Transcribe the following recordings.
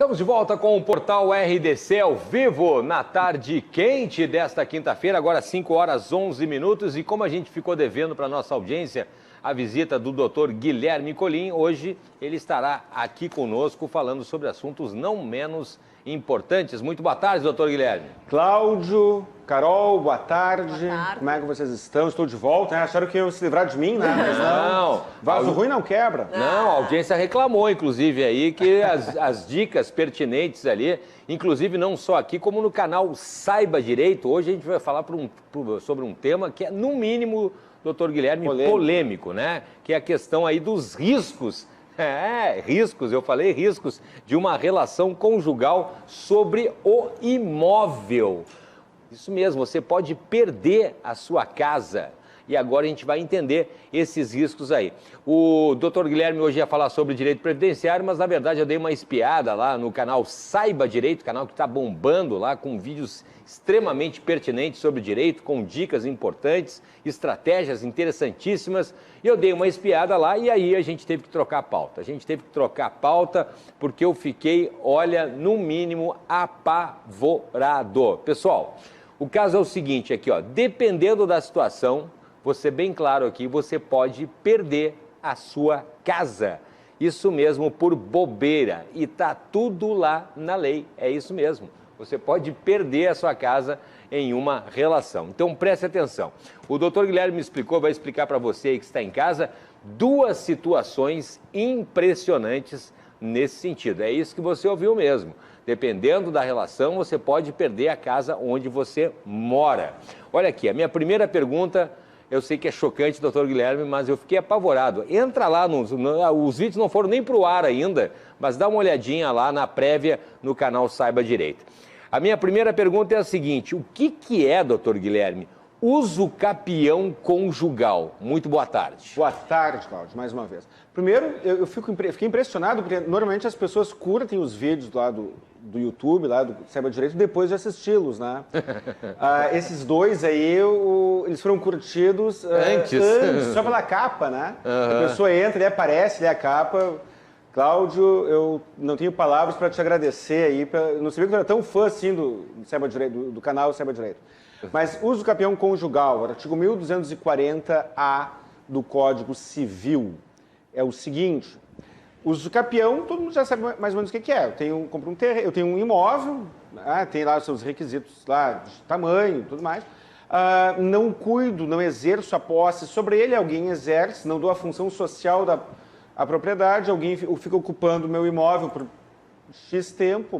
Estamos de volta com o Portal RDC ao vivo, na tarde quente desta quinta-feira, agora 5 horas 11 minutos. E como a gente ficou devendo para a nossa audiência a visita do Dr. Guilherme Colim, hoje ele estará aqui conosco falando sobre assuntos não menos importantes. Muito boa tarde, doutor Guilherme. Cláudio, Carol, boa tarde. Boa tarde. Como é que vocês estão? Estou de volta, né? Acharam que iam se livrar de mim, né? Mas Não. Vaso ruim não quebra. Não, a audiência reclamou, inclusive, aí, que as dicas pertinentes ali, inclusive não só aqui, como no canal Saiba Direito. Hoje a gente vai falar sobre um tema que é, no mínimo, doutor Guilherme, polêmico, né? Que é a questão aí dos riscos. Riscos, eu falei riscos de uma relação conjugal sobre o imóvel. Isso mesmo, você pode perder a sua casa. E agora a gente vai entender esses riscos aí. O doutor Guilherme hoje ia falar sobre direito previdenciário, mas na verdade eu dei uma espiada lá no canal Saiba Direito, canal que está bombando lá com vídeos extremamente pertinentes sobre direito, com dicas importantes, estratégias interessantíssimas. E eu dei uma espiada lá e aí a gente teve que trocar a pauta. A gente teve que trocar a pauta porque eu fiquei, olha, no mínimo apavorado. Pessoal, o caso é o seguinte aqui, ó, dependendo da situação, vou ser bem claro aqui, você pode perder a sua casa. Isso mesmo, por bobeira. E tá tudo lá na lei, é isso mesmo. Você pode perder a sua casa em uma relação. Então preste atenção. O doutor Guilherme me explicou, vai explicar para você aí que está em casa, duas situações impressionantes nesse sentido. É isso que você ouviu mesmo. Dependendo da relação, você pode perder a casa onde você mora. Olha aqui, a minha primeira pergunta, eu sei que é chocante, doutor Guilherme, mas eu fiquei apavorado. Entra lá, os vídeos não foram nem para o ar ainda, mas dá uma olhadinha lá na prévia no canal Saiba Direito. A minha primeira pergunta é a seguinte, o que é, doutor Guilherme, usucapião conjugal? Muito boa tarde. Boa tarde, Cláudio, mais uma vez. Primeiro, eu fiquei impressionado, porque normalmente as pessoas curtem os vídeos lá do YouTube, lá do Saiba Direito, depois de assisti-los, né? Esses dois aí, eles foram curtidos antes, só pela capa, né? A pessoa entra, ele aparece, ele é a capa. Cláudio, eu não tenho palavras para te agradecer aí, não sabia que tu era tão fã assim do Saiba Direito, do canal Saiba Direito. Mas usucapião conjugal, artigo 1240-A do Código Civil, é o seguinte: usucapião, todo mundo já sabe mais ou menos o que é. Compro um terreno, eu tenho um imóvel, tem lá os seus requisitos lá de tamanho e tudo mais. Não cuido, não exerço a posse sobre ele, alguém exerce, não dou a função social da propriedade, alguém fica ocupando o meu imóvel por X tempo,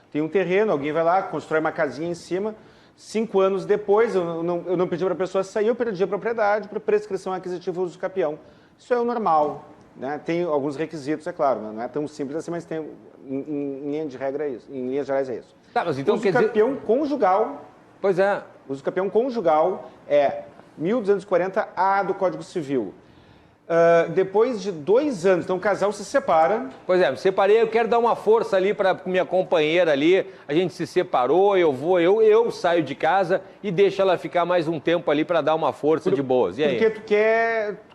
tem um terreno, alguém vai lá, constrói uma casinha em cima. 5 anos depois, eu não pedi para a pessoa sair, eu perdi a propriedade por prescrição aquisitiva usucapião. Isso é o normal, né? Tem alguns requisitos, é claro, não é tão simples assim, mas tem, em linha de regra é isso, em linhas gerais é isso. Tá, mas então usucapião conjugal. Pois é. Usucapião conjugal é 1240-A do Código Civil. Depois de 2 anos, então o casal se separa. Pois é, me separei, eu quero dar uma força ali para minha companheira ali, a gente se separou, eu saio de casa e deixo ela ficar mais um tempo ali para dar uma força de boas. E aí? Porque tu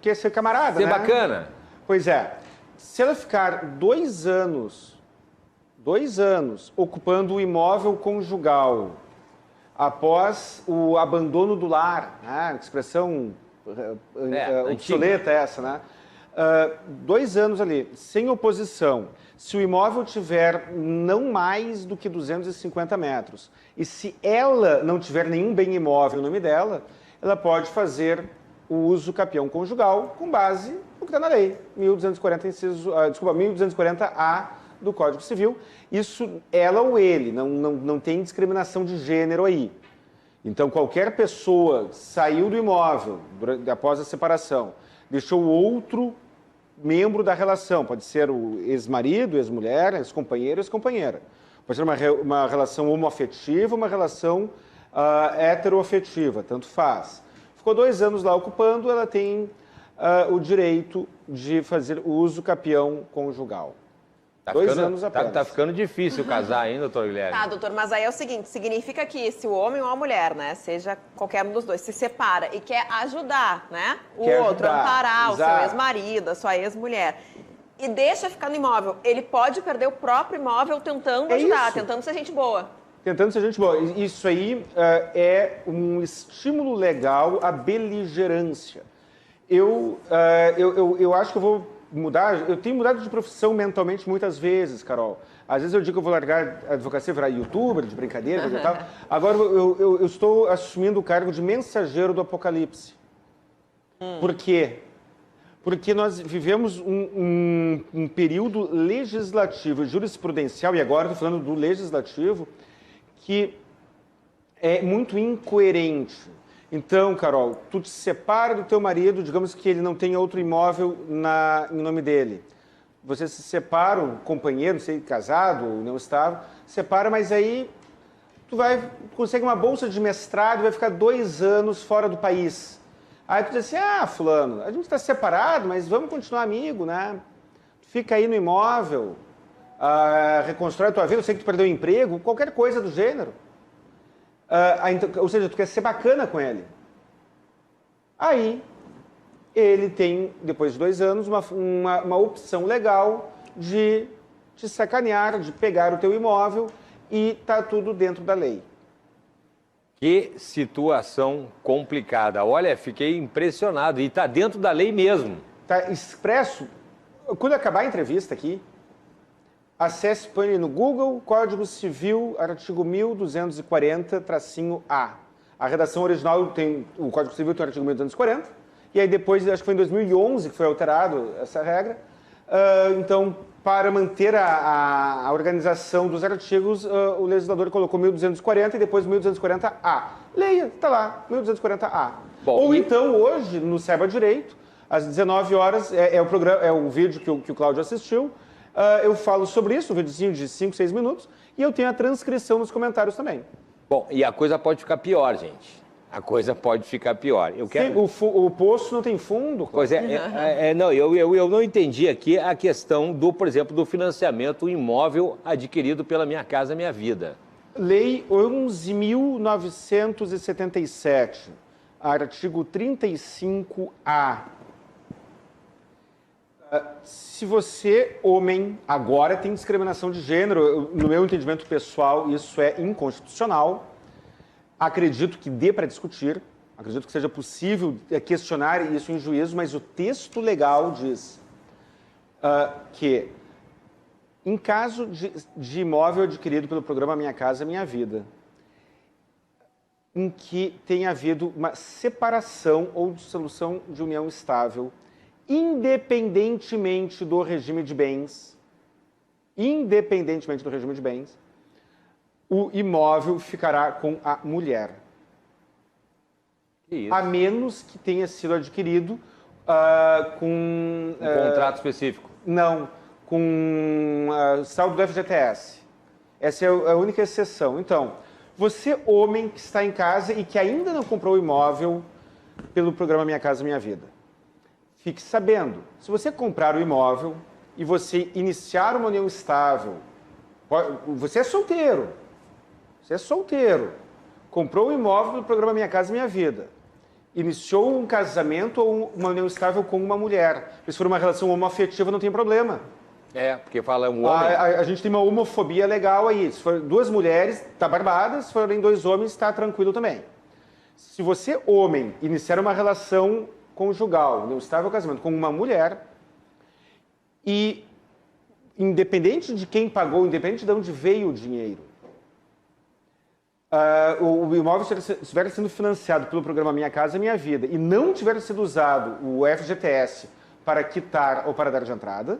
quer ser camarada, ser né? Bacana. Pois é, se ela ficar 2 anos ocupando o imóvel conjugal após o abandono do lar, né? Expressão obsoleta essa, né? 2 anos ali, sem oposição, se o imóvel tiver não mais do que 250 metros, e se ela não tiver nenhum bem imóvel no nome dela, ela pode fazer o usucapião conjugal com base no que está na lei, 1240-A do Código Civil. Isso, ela ou ele, não tem discriminação de gênero aí. Então, qualquer pessoa saiu do imóvel após a separação, deixou outro membro da relação, pode ser o ex-marido, ex-mulher, ex-companheiro, ex-companheira. Pode ser uma relação homoafetiva, uma relação heteroafetiva, tanto faz. Ficou 2 anos lá ocupando, ela tem o direito de fazer o usucapião conjugal. 2 anos apenas. Tá ficando difícil casar ainda, doutor Guilherme. Tá, doutor, mas aí é o seguinte, significa que se o homem ou a mulher, né, seja qualquer um dos dois, se separa e quer ajudar, né, o outro, amparar o seu ex-marido, a sua ex-mulher, e deixa ficar no imóvel, ele pode perder o próprio imóvel tentando ajudar, tentando ser gente boa. Tentando ser gente boa. Isso aí é um estímulo legal à beligerância. Eu acho que eu vou mudar, eu tenho mudado de profissão mentalmente muitas vezes, Carol. Às vezes eu digo que eu vou largar a advocacia, virar youtuber, de brincadeira, coisa e tal. Agora eu estou assumindo o cargo de mensageiro do apocalipse. Por quê? Porque nós vivemos um período legislativo e jurisprudencial, e agora estou falando do legislativo, que é muito incoerente. Então, Carol, tu te separa do teu marido, digamos que ele não tenha outro imóvel em nome dele. Vocês se separam, companheiro, não sei, casado ou não estável, separa, mas aí tu consegue uma bolsa de mestrado e vai ficar 2 anos fora do país. Aí tu diz assim, fulano, a gente está separado, mas vamos continuar amigo, né? Tu fica aí no imóvel, reconstrói a tua vida, eu sei que tu perdeu o emprego, qualquer coisa do gênero. Ou seja, tu quer ser bacana com ele. Aí, ele tem, depois de 2 anos, uma opção legal de te sacanear, de pegar o teu imóvel e tá tudo dentro da lei. Que situação complicada. Olha, fiquei impressionado. E tá dentro da lei mesmo. Tá expresso. Quando acabar a entrevista aqui, acesse, põe no Google, Código Civil, artigo 1240-A. A redação original tem, o Código Civil tem o artigo 1240, e aí depois, acho que foi em 2011 que foi alterado essa regra. Então, para manter a organização dos artigos, o legislador colocou 1240 e depois 1240-A. Leia, está lá, 1240-A. Ou então, hoje, no Saiba Direito, às 19 horas, é o vídeo que o Cláudio assistiu, eu falo sobre isso, um videozinho de 5, 6 minutos, e eu tenho a transcrição nos comentários também. Bom, e a coisa pode ficar pior, gente. A coisa pode ficar pior. Sim, o poço não tem fundo. Pois não, eu não entendi aqui a questão por exemplo, do financiamento imóvel adquirido pela Minha Casa Minha Vida. Lei 11.977, artigo 35A. Se você, homem, agora tem discriminação de gênero, no meu entendimento pessoal, isso é inconstitucional. Acredito que dê para discutir, acredito que seja possível questionar isso em juízo, mas o texto legal diz que, em caso de imóvel adquirido pelo programa Minha Casa Minha Vida, em que tenha havido uma separação ou dissolução de união estável, independentemente do regime de bens, o imóvel ficará com a mulher. Que isso? A menos que tenha sido adquirido com... Um contrato específico? Não, com saldo do FGTS. Essa é a única exceção. Então, você, homem, que está em casa e que ainda não comprou o imóvel pelo programa Minha Casa Minha Vida, fique sabendo, se você comprar o imóvel e você iniciar uma união estável, você é solteiro, comprou o imóvel do programa Minha Casa Minha Vida, iniciou um casamento ou uma união estável com uma mulher, se for uma relação homoafetiva não tem problema. Porque fala um homem. A gente tem uma homofobia legal aí, se for 2 mulheres, está barbada, se forem 2 homens, está tranquilo também. Se você, homem, iniciar uma relação conjugal, não estável casamento, com uma mulher, e independente de quem pagou, independente de onde veio o dinheiro, o imóvel estiver sendo financiado pelo programa Minha Casa Minha Vida e não tiver sido usado o FGTS para quitar ou para dar de entrada,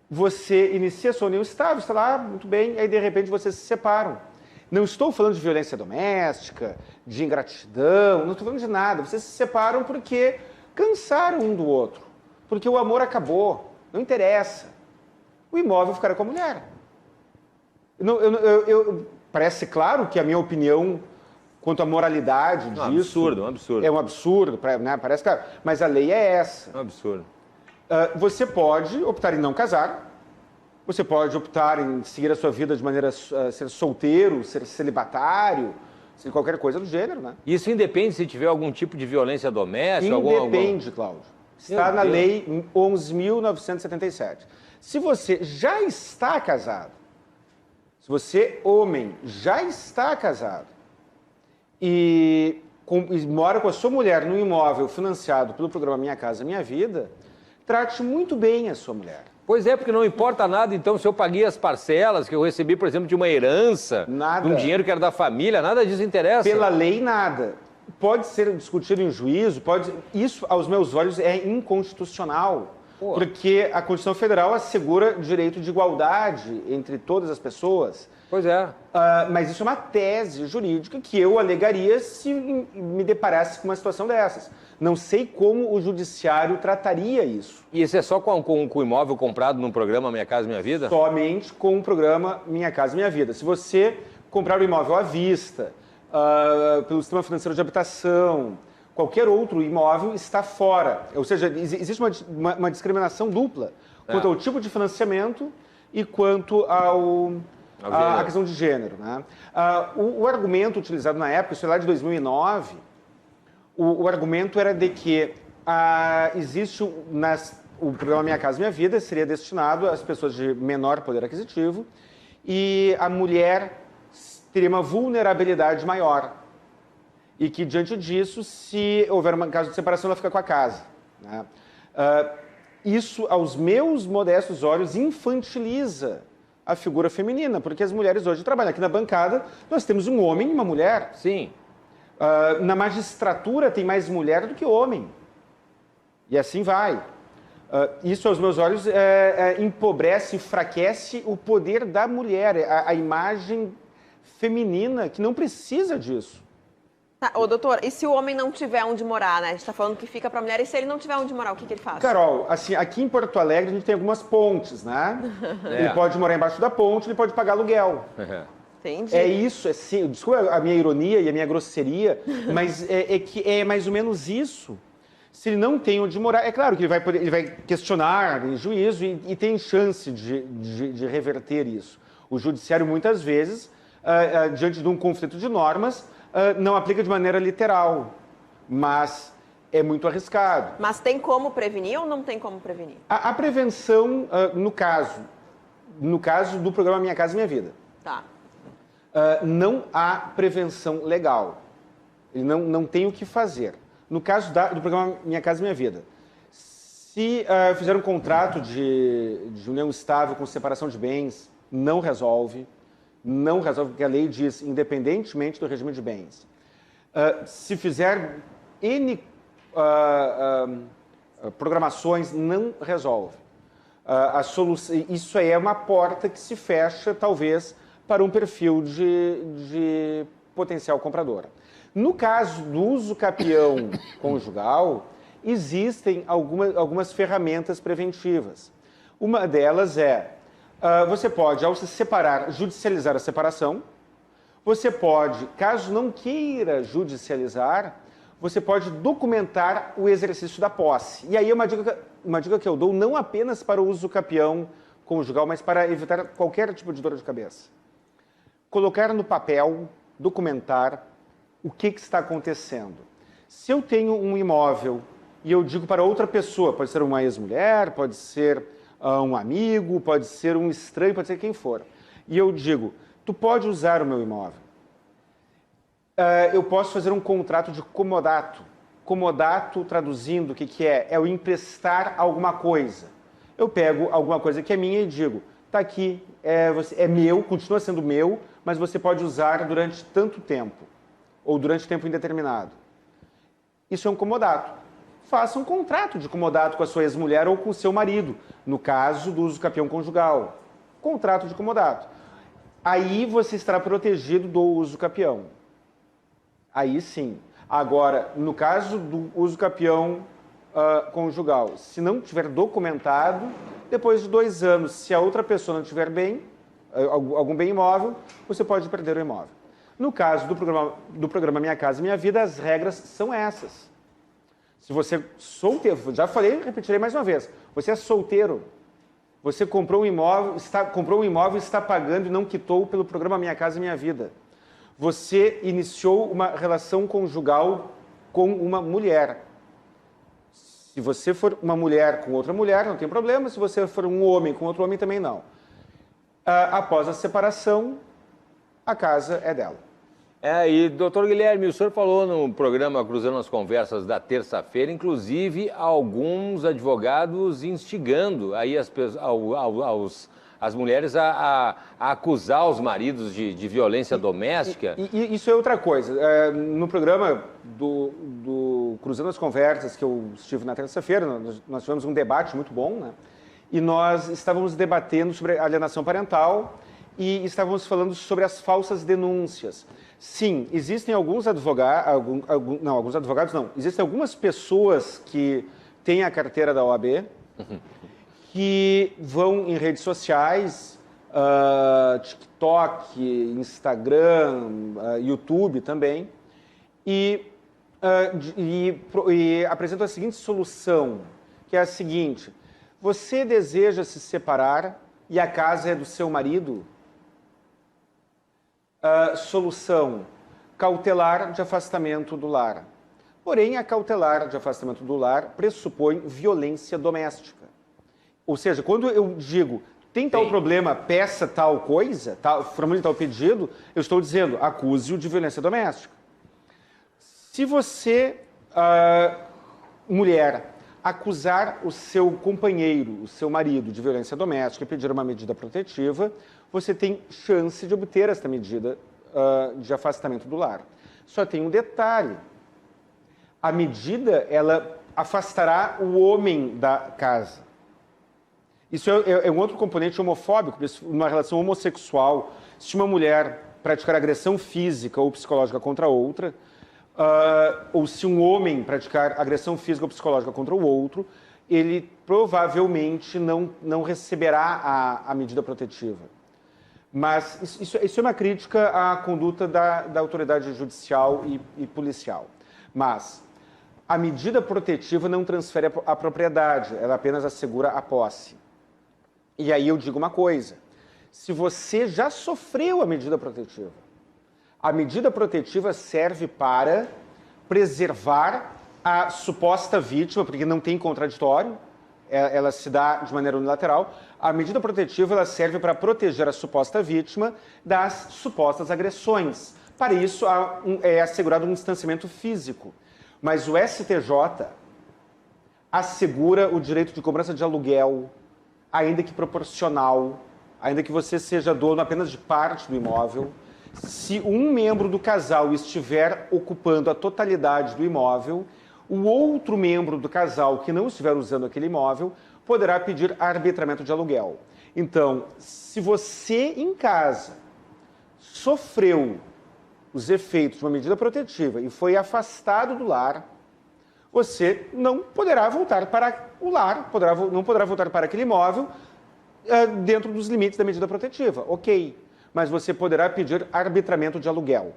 você inicia sua união estável, está lá, muito bem, aí de repente vocês se separam. Não estou falando de violência doméstica, de ingratidão, não estou falando de nada. Vocês se separam porque cansaram um do outro, porque o amor acabou, não interessa. O imóvel ficará com a mulher. Parece claro que a minha opinião quanto à moralidade disso... Um absurdo. É um absurdo, né? Parece claro. Mas a lei é essa. Um absurdo. Você pode optar em não casar, você pode optar em seguir a sua vida de maneira a ser solteiro, ser celibatário, ser qualquer coisa do gênero, né? Isso independe se tiver algum tipo de violência doméstica? Independe, Cláudio. Está Meu na Deus. Lei 11.977. Se você já está casado, se você, homem, já está casado e mora com a sua mulher num imóvel financiado pelo programa Minha Casa Minha Vida, trate muito bem a sua mulher. Pois é, porque não importa nada, então, se eu paguei as parcelas que eu recebi, por exemplo, de uma herança, Nada. de um dinheiro que era da família, nada disso interessa. Pela lei, nada. Pode ser discutido em juízo, isso, aos meus olhos, é inconstitucional. Pô. Porque a Constituição Federal assegura direito de igualdade entre todas as pessoas. Pois é. Mas isso é uma tese jurídica que eu alegaria se me deparasse com uma situação dessas. Não sei como o judiciário trataria isso. E isso é só com o imóvel comprado num programa Minha Casa Minha Vida? Somente com o programa Minha Casa Minha Vida. Se você comprar o imóvel à vista, pelo sistema financeiro de habitação, qualquer outro imóvel está fora. Ou seja, existe uma discriminação dupla quanto ao tipo de financiamento e quanto à questão de gênero. Né? O argumento utilizado na época, isso é lá de 2009, o argumento era de que existe o programa Minha Casa Minha Vida seria destinado às pessoas de menor poder aquisitivo e a mulher teria uma vulnerabilidade maior. E que, diante disso, se houver um caso de separação, ela fica com a casa. Né? Isso, aos meus modestos olhos, infantiliza a figura feminina, porque as mulheres hoje trabalham. Aqui na bancada, nós temos um homem e uma mulher. Sim. Na magistratura, tem mais mulher do que homem. E assim vai. Isso, aos meus olhos, empobrece, enfraquece o poder da mulher, a imagem feminina, que não precisa disso. Tá, ô, doutor, e se o homem não tiver onde morar, né? A gente tá falando que fica pra mulher, e se ele não tiver onde morar, o que ele faz? Carol, assim, aqui em Porto Alegre a gente tem algumas pontes, né? É. Ele pode morar embaixo da ponte, ele pode pagar aluguel. Entendi. É isso, desculpa a minha ironia e a minha grosseria, mas que é mais ou menos isso. Se ele não tem onde morar, é claro que ele vai questionar em juízo e tem chance de reverter isso. O judiciário, muitas vezes, diante de um conflito de normas, não aplica de maneira literal, mas é muito arriscado. Mas tem como prevenir ou não tem como prevenir? A prevenção, no caso do programa Minha Casa Minha Vida, Tá. não há prevenção legal. Ele não tem o que fazer. No caso do programa Minha Casa Minha Vida, se fizer um contrato de união estável com separação de bens, não resolve, porque a lei diz, independentemente do regime de bens. Se fizer N programações, não resolve. Isso aí é uma porta que se fecha, talvez, para um perfil de potencial comprador. No caso do uso capião conjugal, existem algumas ferramentas preventivas. Uma delas você pode, ao se separar, judicializar a separação. Você pode, caso não queira judicializar, você pode documentar o exercício da posse. E aí é uma dica que eu dou não apenas para o uso capião conjugal, mas para evitar qualquer tipo de dor de cabeça. Colocar no papel, documentar o que está acontecendo. Se eu tenho um imóvel e eu digo para outra pessoa, pode ser uma ex-mulher, pode ser um amigo, pode ser um estranho, pode ser quem for, e eu digo, tu pode usar o meu imóvel. Eu posso fazer um contrato de comodato. Comodato, traduzindo, o que é? É o emprestar alguma coisa. Eu pego alguma coisa que é minha e digo, tá aqui, é meu, continua sendo meu, mas você pode usar durante tanto tempo, ou durante tempo indeterminado. Isso é um comodato. Faça um contrato de comodato com a sua ex-mulher ou com o seu marido, no caso do uso capião conjugal. Contrato de comodato. Aí você estará protegido do uso capião. Aí sim. Agora, no caso do uso capião conjugal, se não tiver documentado, depois de 2 anos, se a outra pessoa não tiver bem, algum bem imóvel, você pode perder o imóvel. No caso do programa Minha Casa Minha Vida, as regras são essas. Se você é solteiro, já falei, repetirei mais uma vez, você é solteiro, você comprou um imóvel, está pagando e não quitou pelo programa Minha Casa Minha Vida. Você iniciou uma relação conjugal com uma mulher. Se Se você for uma mulher com outra mulher, não tem problema. Se você for um homem com outro homem, também não. Após a separação, a casa é dela. E doutor Guilherme, o senhor falou no programa Cruzando as Conversas da terça-feira, inclusive alguns advogados instigando aí as mulheres a acusar os maridos de violência doméstica. E isso é outra coisa. No programa do Cruzando as Conversas, que eu estive na terça-feira, nós tivemos um debate muito bom, né? E nós estávamos debatendo sobre alienação parental e estávamos falando sobre as falsas denúncias. Sim, existem alguns advogados, existem algumas pessoas que têm a carteira da OAB, que vão em redes sociais, TikTok, Instagram, YouTube também, e apresentam a seguinte solução, que é a seguinte: você deseja se separar e a casa é do seu marido? Solução: cautelar de afastamento do lar. Porém, a cautelar de afastamento do lar pressupõe violência doméstica. Ou seja, quando eu digo, tem tal problema, peça tal coisa, formule tal pedido, eu estou dizendo, acuse-o de violência doméstica. Se você, mulher, acusar o seu companheiro, o seu marido, de violência doméstica e pedir uma medida protetiva, você tem chance de obter esta medida de afastamento do lar. Só tem um detalhe: a medida, ela afastará o homem da casa. Isso é um outro componente homofóbico, numa relação homossexual. Se uma mulher praticar agressão física ou psicológica contra outra, ou se um homem praticar agressão física ou psicológica contra o outro, ele provavelmente não receberá a medida protetiva. Mas isso é uma crítica à conduta da autoridade judicial e policial. Mas a medida protetiva não transfere a propriedade, ela apenas assegura a posse. E aí eu digo uma coisa: se você já sofreu a medida protetiva serve para preservar a suposta vítima, porque não tem contraditório, ela se dá de maneira unilateral. A medida protetiva ela serve para proteger a suposta vítima das supostas agressões. Para isso, é assegurado um distanciamento físico. Mas o STJ assegura o direito de cobrança de aluguel, ainda que proporcional, ainda que você seja dono apenas de parte do imóvel. Se um membro do casal estiver ocupando a totalidade do imóvel, o outro membro do casal que não estiver usando aquele imóvel poderá pedir arbitramento de aluguel. Então, se você em casa sofreu os efeitos de uma medida protetiva e foi afastado do lar, você não poderá voltar para o lar, não poderá voltar para aquele imóvel dentro dos limites da medida protetiva. Ok, mas você poderá pedir arbitramento de aluguel.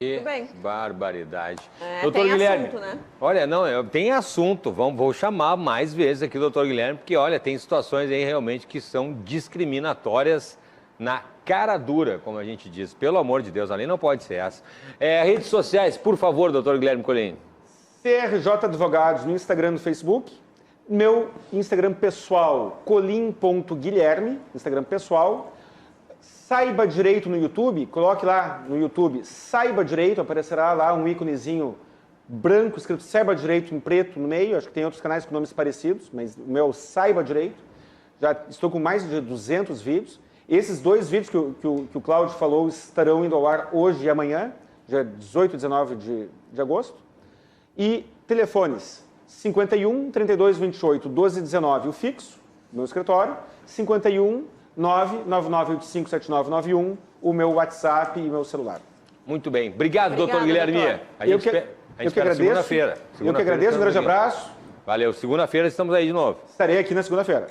Que Tudo bem. barbaridade. Doutor tem Guilherme, assunto, né? Olha, tem assunto. Vou chamar mais vezes aqui o doutor Guilherme, porque, olha, tem situações aí realmente que são discriminatórias na cara dura, como a gente diz. Pelo amor de Deus, ali não pode ser essa. Redes sociais, por favor, doutor Guilherme Colin. CRJ Advogados no Instagram e no Facebook. Meu Instagram pessoal, colin.guilherme, Instagram pessoal. Saiba Direito no YouTube, coloque lá no YouTube Saiba Direito, aparecerá lá um íconezinho branco escrito Saiba Direito em preto no meio. Acho que tem outros canais com nomes parecidos, mas o meu é o Saiba Direito. Já estou com mais de 200 vídeos. Esses dois vídeos que o Cláudio falou estarão indo ao ar hoje e amanhã, dia 18 e 19 de agosto. E telefones 51 32 28 12 19, o fixo, meu escritório, 51 999857991, o meu WhatsApp e o meu celular. Muito bem. Obrigado, doutor Guilherme. Doutor. A gente espera segunda-feira. Eu que agradeço, um grande abraço. Valeu. Segunda-feira estamos aí de novo. Estarei aqui na segunda-feira.